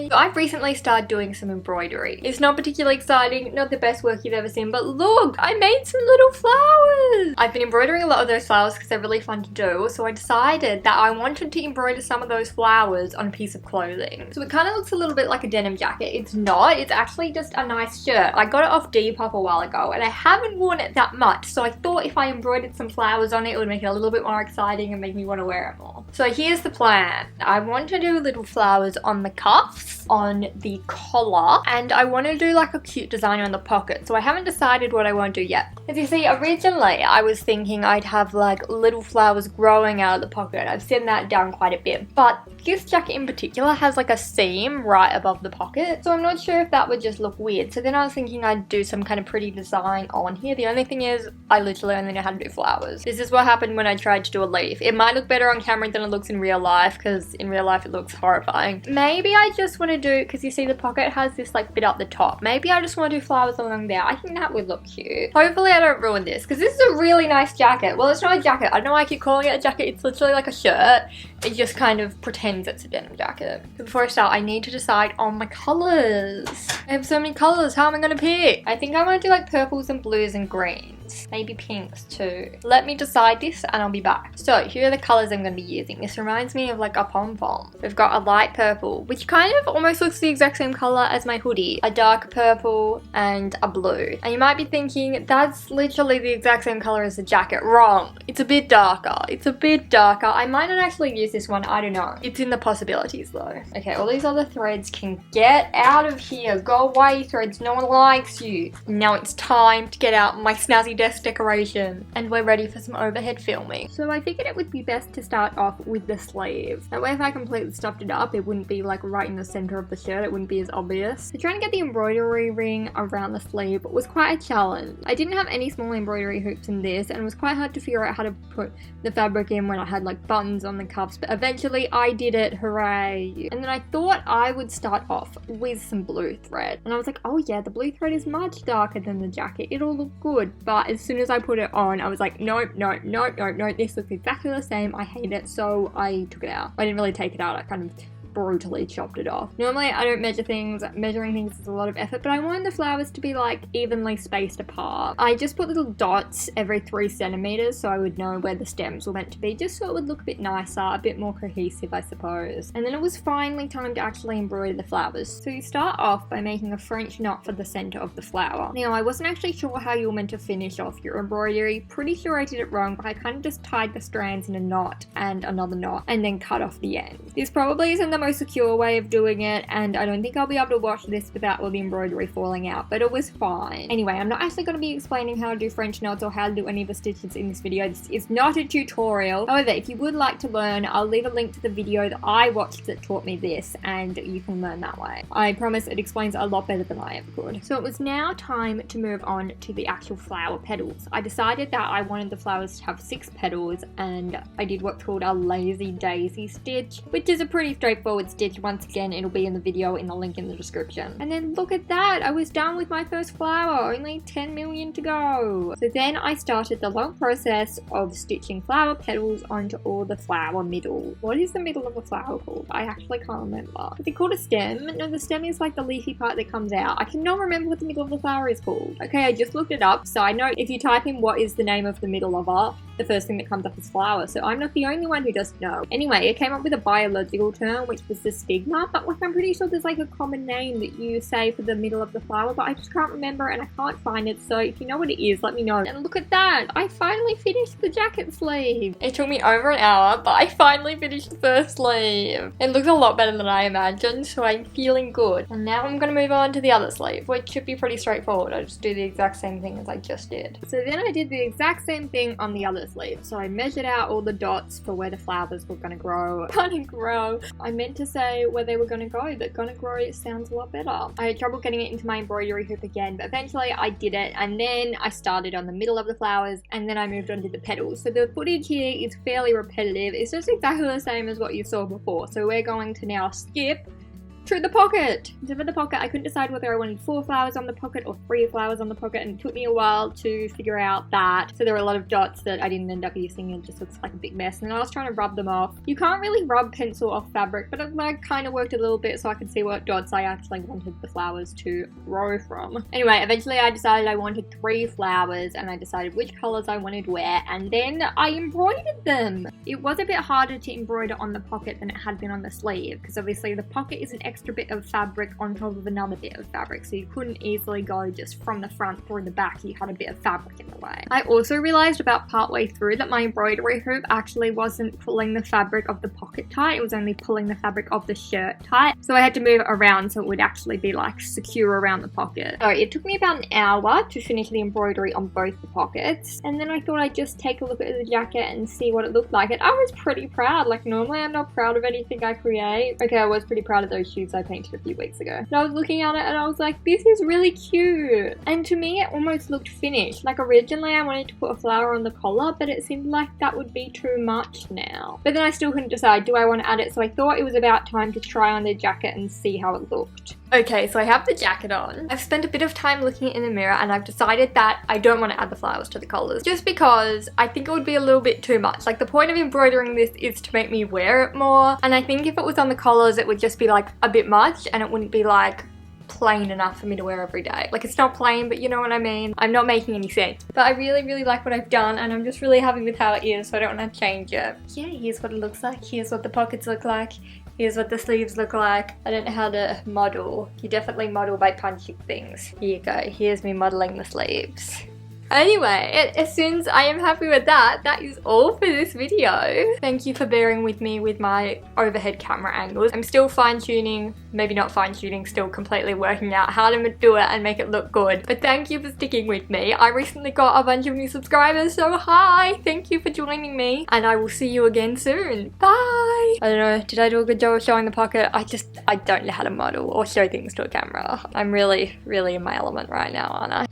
day. So I've recently started doing some embroidery. It's not particularly exciting, not the best work you've ever seen, but look, I made some little flowers. I've been embroidering a lot of those flowers because they're really fun to do, so I decided that I wanted to embroider some of those flowers on a piece of clothing. So it kind of looks a little bit like a denim jacket. It's not, it's actually just a nice shirt. I got it off Depop a while ago and I haven't worn it that much, so I thought if I embroidered some flowers on it, it would make it a little bit more exciting and make me want to wear it more. So here's the plan. I want to do little flowers on the cuffs, on the collar, and I want to do like a cute design on the pocket. So I haven't decided what I want to do yet. As you see, originally I was thinking I'd have like little flowers growing out of the pocket. I've seen that done quite a bit, but this jacket in particular has like a seam right above the pocket, so I'm not sure if that would just look weird. So then I was thinking I'd do some kind of pretty design on here. The only thing is I literally only know how to do flowers. This is what happened when I tried to do a leaf. It might look better on camera than it looks in real life, because in real life it looks horrifying. Maybe I just want to do, because you see the pocket has this like bit up the top, maybe I just want to do flowers along there. I think that would look cute. Hopefully I don't ruin this, because this is a really nice jacket. Well, it's not a jacket. I don't know why I keep calling it a jacket. It's literally like a shirt. It just kind of pretends it's a denim jacket. But before I start, I need to decide on my colors. I have so many colors. How am I going to pick? I think I want to do like purples and blues and greens. Maybe pinks too. Let me decide this and I'll be back. So here are the colors I'm going to be using. This reminds me of like a pom-pom. We've got a light purple, which kind of almost looks the exact same color as my hoodie. A dark purple and a blue. And you might be thinking, that's literally the exact same color as the jacket. Wrong. It's a bit darker. It's a bit darker. I might not actually use this one. I don't know. It's in the possibilities though. Okay, all these other threads can get out of here. Go away, threads. No one likes you. Now it's time to get out my snazzy desk decoration. And we're ready for some overhead filming. So I figured it would be best to start off with the sleeve. That way if I completely stuffed it up, it wouldn't be like right in the center of the shirt. It wouldn't be as obvious. So trying to get the embroidery ring around the sleeve was quite a challenge. I didn't have any small embroidery hoops in this, and it was quite hard to figure out how to put the fabric in when I had like buttons on the cuffs, but eventually I did it. Hooray. And then I thought I would start off with some blue thread, and I was like, oh yeah, the blue thread is much darker than the jacket. It'll look good. But as soon as I put it on, I was like, nope, nope, nope, nope, nope. This looks exactly the same. I hate it. So I took it out. I didn't really take it out. I kind of brutally chopped it off. Normally I don't measure things. Measuring things is a lot of effort, but I wanted the flowers to be like evenly spaced apart. I just put little dots every 3 centimeters so I would know where the stems were meant to be, just so it would look a bit nicer, a bit more cohesive, I suppose. And then it was finally time to actually embroider the flowers. So you start off by making a French knot for the center of the flower. Now I wasn't actually sure how you were meant to finish off your embroidery. Pretty sure I did it wrong, but I kind of just tied the strands in a knot and another knot and then cut off the end. This probably isn't the most secure way of doing it, and I don't think I'll be able to wash this without all the embroidery falling out, but it was fine. Anyway, I'm not actually going to be explaining how to do French knots or how to do any of the stitches in this video. This is not a tutorial. However, if you would like to learn, I'll leave a link to the video that I watched that taught me this, and you can learn that way. I promise it explains a lot better than I ever could. So it was now time to move on to the actual flower petals. I decided that I wanted the flowers to have 6 petals, and I did what's called a lazy daisy stitch, which is a pretty straightforward stitch. Once again, it'll be in the video in the link in the description. And then look at that, I was done with my first flower. Only 10 million to go. So then I started the long process of stitching flower petals onto all the flower middle. What is the middle of a flower called? I actually can't remember. Is it called a stem? No, the stem is like the leafy part that comes out. I cannot remember what the middle of the flower is called. Okay, I just looked it up. So I know if you type in what is the name of the middle of a, the first thing that comes up is flower. So I'm not the only one who doesn't know. Anyway, it came up with a biological term, which was the stigma, but like I'm pretty sure there's like a common name that you say for the middle of the flower, but I just can't remember and I can't find it. So if you know what it is, let me know. And look at that, I finally finished the jacket sleeve. It took me over an hour, but I finally finished the first sleeve. It looks a lot better than I imagined, so I'm feeling good. And now I'm gonna move on to the other sleeve, which should be pretty straightforward. I just do the exact same thing as I just did. So then I did the exact same thing on the other sleeve. So I measured out all the dots for where the flowers were gonna grow. I meant to say where they were gonna go, but gonna grow sounds a lot better. I had trouble getting it into my embroidery hoop again, but eventually I did it, and then I started on the middle of the flowers, and then I moved on to the petals. So the footage here is fairly repetitive. It's just exactly the same as what you saw before. So we're going to now skip to the pocket. So for the pocket, I couldn't decide whether I wanted 4 flowers on the pocket or 3 flowers on the pocket, and it took me a while to figure out that. So there were a lot of dots that I didn't end up using, and it just looks like a big mess, and I was trying to rub them off. You can't really rub pencil off fabric, but it like kind of worked a little bit so I could see what dots I actually wanted the flowers to grow from. Anyway, eventually I decided I wanted 3 flowers, and I decided which colors I wanted where, and then I embroidered them. It was a bit harder to embroider on the pocket than it had been on the sleeve, because obviously the pocket is an extra bit of fabric on top of another bit of fabric, so you couldn't easily go just from the front through the back. You had a bit of fabric in the way. I also realized about partway through that my embroidery hoop actually wasn't pulling the fabric of the pocket tight, it was only pulling the fabric of the shirt tight, so I had to move it around so it would actually be like secure around the pocket. So it took me about an hour to finish the embroidery on both the pockets, and then I thought I'd just take a look at the jacket and see what it looked like, and I was pretty proud. Like, normally I'm not proud of anything I create. Okay, I was pretty proud of those shoes I painted a few weeks ago. And I was looking at it and I was like, this is really cute. And to me, it almost looked finished. Like, originally I wanted to put a flower on the collar, but it seemed like that would be too much now. But then I still couldn't decide, do I want to add it? So I thought it was about time to try on the jacket and see how it looked. Okay, so I have the jacket on. I've spent a bit of time looking in the mirror, and I've decided that I don't want to add the flowers to the collars, just because I think it would be a little bit too much. Like, the point of embroidering this is to make me wear it more, and I think if it was on the collars it would just be like a bit much, and it wouldn't be like plain enough for me to wear every day. Like, it's not plain, but you know what I mean. I'm not making any sense, but I really like what I've done, and I'm just really happy with how it is, so I don't want to change it. Yeah, here's what it looks like. Here's what the pockets look like. Here's what the sleeves look like. I don't know how to model. You definitely model by punching things. Here you go. Here's me modeling the sleeves. Anyway, as soon as I am happy with that, that is all for this video. Thank you for bearing with me with my overhead camera angles. I'm still fine-tuning, maybe not fine-tuning, still completely working out how to do it and make it look good. But thank you for sticking with me. I recently got a bunch of new subscribers, so hi! Thank you for joining me, and I will see you again soon. Bye! I don't know, did I do a good job of showing the pocket? I don't know how to model or show things to a camera. I'm really in my element right now, aren't I?